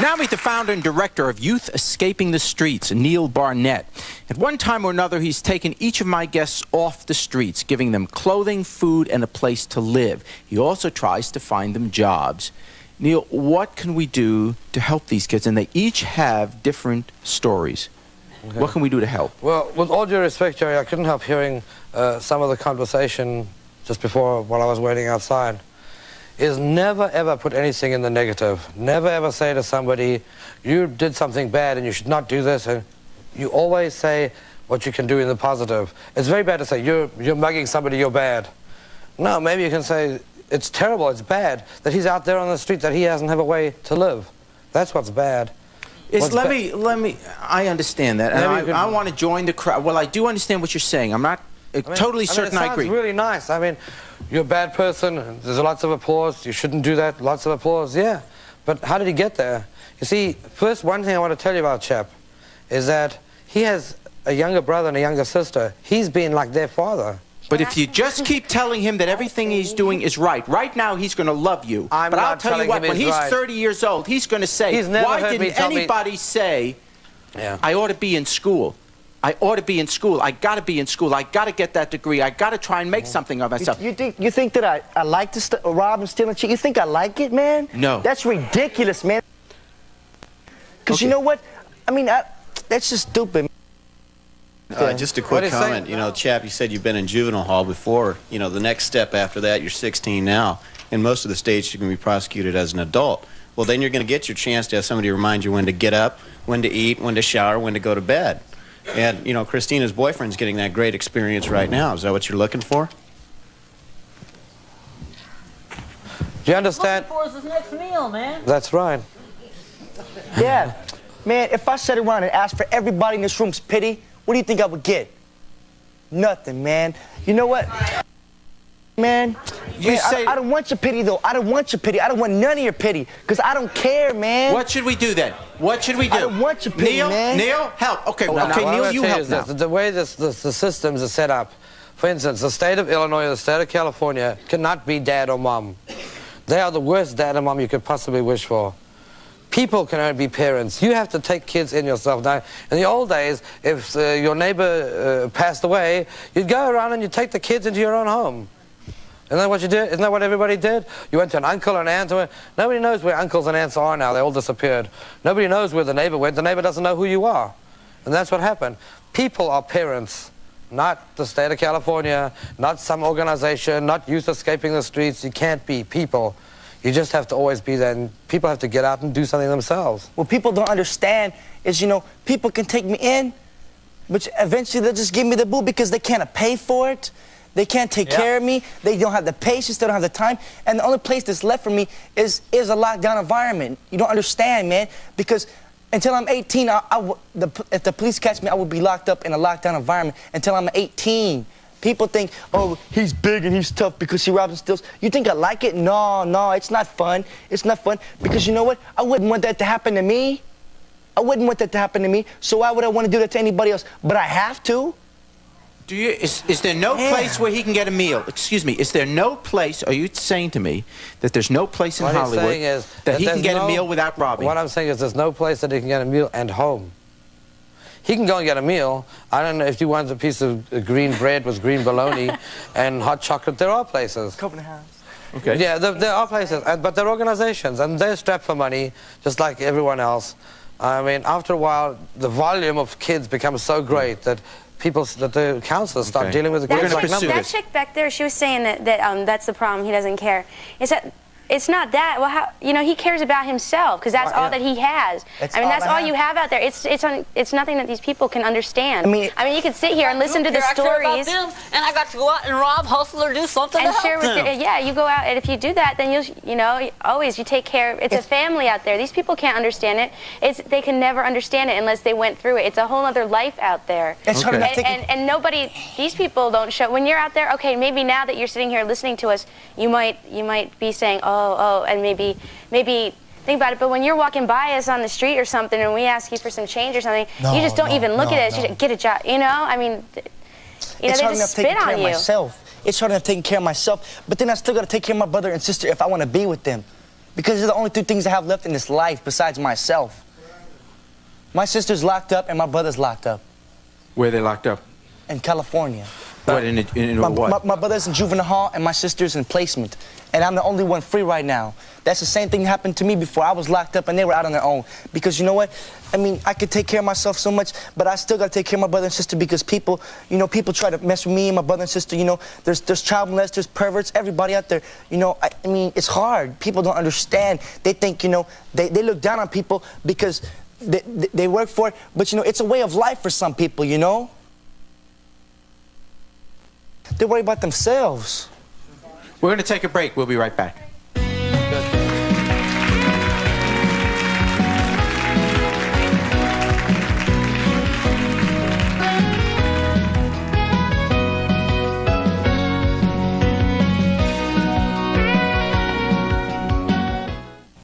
Now meet the founder and director of Youth Escaping the Streets, Neil Barnett. At one time or another, he's taken each of my guests off the streets, giving them clothing, food, and a place to live. He also tries to find them jobs. Neil, what can we do to help these kids? And they each have different stories. Okay. What can we do to help? Well, with all due respect, Jerry, I couldn't help hearing some of the conversation just before while I was waiting outside. Is never ever put anything in the negative. Never ever say to somebody, you did something bad and you should not do this. And you always say what you can do in the positive. It's very bad to say, you're mugging somebody, you're bad. No, maybe you can say, it's terrible, it's bad that he's out there on the street, that he doesn't have a way to live. That's what's bad. Let me, I understand that. And I want to join the crowd. Well, I do understand what you're saying. I'm not totally certain I agree. It sounds really nice. I mean, you're a bad person, there's lots of applause, you shouldn't do that, lots of applause, yeah. But how did he get there? You see, first, one thing I want to tell you about Chap is that he has a younger brother and a younger sister. He's been like their father. But if you just keep telling him that everything he's doing is right now he's going to love you. But I'll tell you what, when he's 30 years old, he's going to say, why didn't anybody say, I ought to be in school? I ought to be in school. I got to be in school. I got to get that degree. I got to try and make something of myself. You think that I like to rob and steal and cheat? You think I like it, man? No. That's ridiculous, man. Because you know what? I mean, that's just stupid. Just a quick comment. You know, Chap, you said you've been in juvenile hall before. You know, the next step after that, you're 16 now. In most of the states, you can be prosecuted as an adult. Well, then you're going to get your chance to have somebody remind you when to get up, when to eat, when to shower, when to go to bed. And, you know, Christina's boyfriend's getting that great experience right now. Is that what you're looking for? Do you understand? Looking for is his next meal, man. That's right. Yeah. Man, if I sat around and asked for everybody in this room's pity, what do you think I would get? Nothing, man. You know what? Man, I don't want your pity, though. I don't want your pity. I don't want none of your pity, because I don't care, man. What should we do, then? What should we do? I don't want your pity, man. Neil, help. Okay, Neil, you help now. The way the systems are set up, for instance, the state of Illinois or the state of California cannot be dad or mom. They are the worst dad and mom you could possibly wish for. People can only be parents. You have to take kids in yourself. Now, in the old days, if your neighbor passed away, you'd go around and you'd take the kids into your own home. Isn't that what you did? Isn't that what everybody did? You went to an uncle or an aunt. Nobody knows where uncles and aunts are now. They all disappeared. Nobody knows where the neighbor went. The neighbor doesn't know who you are. And that's what happened. People are parents, not the state of California, not some organization, not Youth Escaping the Streets. You can't be people. You just have to always be there, and people have to get out and do something themselves. What people don't understand is, you know, people can take me in, but eventually they'll just give me the boot because they can't pay for it. They can't take care of me. They don't have the patience. They don't have the time. And the only place that's left for me is a lockdown environment. You don't understand, man, because until I'm 18, if the police catch me, I will be locked up in a lockdown environment until I'm 18. People think, oh, he's big and he's tough because he robs and steals. You think I like it? No, it's not fun. It's not fun because you know what? I wouldn't want that to happen to me. I wouldn't want that to happen to me. So why would I want to do that to anybody else? But I have to. Is there no place where he can get a meal? Excuse me, is there no place, are you saying to me that there's no place in Hollywood that he can get a meal without robbing? What I'm saying is there's no place that he can get a meal and home. He can go and get a meal. I don't know if he wants a piece of green bread with green bologna and hot chocolate. There are places. Copenhagen. Okay. Yeah, there are places, but they're organizations, and they're strapped for money, just like everyone else. I mean, after a while, the volume of kids becomes so great that the counselors start dealing with the kids like numbers. That chick back there, she was saying that that's the problem. He doesn't care. It's not that. Well, how, you know, he cares about himself because that's all that he has. I mean, that's all you have out there. It's nothing that these people can understand. I mean, you can sit here and listen to the stories. And I got to go out and rob, hustle, or do something and to share help with them. yeah, you go out, and if you do that, then you know, always you take care. It's a family out there. These people can't understand it. They can never understand it unless they went through it. It's a whole other life out there. And nobody, these people don't show. When you're out there, okay, maybe now that you're sitting here listening to us, you might be saying, oh, and maybe think about it. But when you're walking by us on the street or something, and we ask you for some change or something, you just don't even look at it. You just get a job. You know, I mean, they just spit on you. It's hard enough taking care of myself, but then I still got to take care of my brother and sister if I want to be with them. Because they're the only two things I have left in this life besides myself. My sister's locked up and my brother's locked up. Where are they locked up? In California. What, in what? My brother's in juvenile hall and my sister's in placement. And I'm the only one free right now. That's the same thing that happened to me before. I was locked up and they were out on their own. Because you know what? I mean, I could take care of myself so much, but I still got to take care of my brother and sister because people, you know, people try to mess with me and my brother and sister. You know, there's child molesters, perverts, everybody out there. You know, I mean, it's hard. People don't understand. They think, you know, they look down on people because they work for it. But, you know, it's a way of life for some people, you know? They worry about themselves. We're going to take a break. We'll be right back.